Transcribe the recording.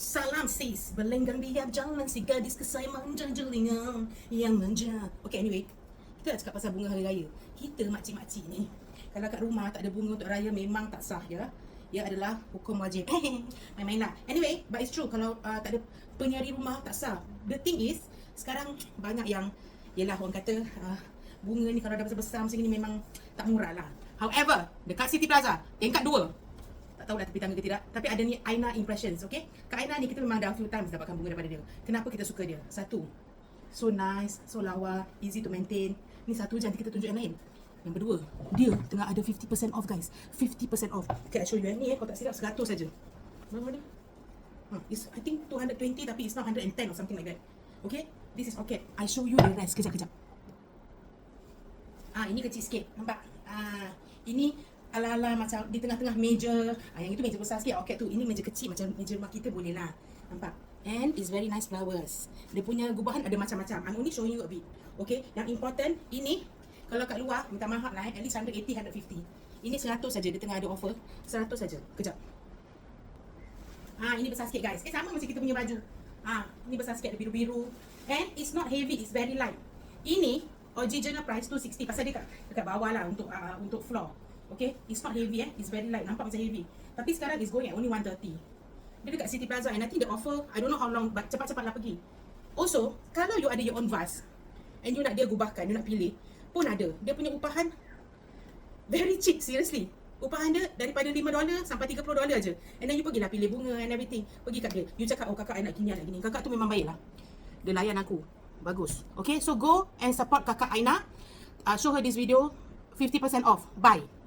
Salam sis, berlenggang diam jangan si gadis kesayangan jelingan yang manja. Okay, anyway, kita nak cakap pasal bunga hari raya. Kita makcik-makcik ni, kalau kat rumah tak ada bunga untuk raya memang tak sah ya. Ia adalah hukum wajib. Main-main lah. Anyway, but it's true kalau tak ada penyari rumah tak sah. The thing is, sekarang banyak yang, yelah orang kata bunga ni kalau dah besar-besar macam ni memang tak murah lah. However, dekat City Plaza, tingkat 2. Tak tahu dah tepi tangga ke tidak, tapi ada ni Aina Impressions, okay? Kak Aina ni kita memang dah few times dapatkan bunga daripada dia. Kenapa kita suka dia? Satu, so nice, so lawa, easy to maintain. Ni satu je, nanti kita tunjuk yang lain. Yang kedua, dia tengah ada 50% off guys. 50% off. Okay, I show you yang ni kalau tak silap 100 saja. Berapa dia? It's, I think 220 tapi it's now 110 or something like that. Okay? This is okay. I show you the rest. Kejap-kejap. Ini kecil sikit. Nampak? Ini ala-ala macam di tengah-tengah meja. Yang itu meja besar sikit. Okay tu. Ini meja kecil macam meja rumah kita boleh lah. Nampak? And it's very nice flowers. Dia punya gubahan ada macam-macam. I'm only showing you a bit. Okay? Yang important, ini kalau kat luar, minta mahal lah at least 180, 150. Ini 100 saja. Dia tengah ada offer. 100 saja. Kejap. Ini besar sikit guys. Sama macam kita punya baju. Ini besar sikit. Ada biru-biru. And it's not heavy. It's very light. Ini original price 260. Pasal dia dekat bawah lah untuk floor. Okay, it's not heavy it's very light, nampak macam heavy. Tapi sekarang is going at only 130. Dia dekat City Plaza and I think the offer, I don't know how long, but cepat-cepatlah pergi. Also, kalau you ada your own vase and you nak dia gubahkan, you nak pilih, pun ada. Dia punya upahan very cheap, seriously. Upahan dia daripada $5 sampai $30 aja. And then you pergilah pilih bunga and everything. Pergi kat dia. You cakap, oh kakak I nak gini, nak gini. Kakak tu memang baik lah. Dia layan aku. Bagus. Okay, so go and support kakak Aina. Show her this video. 50% off. Bye.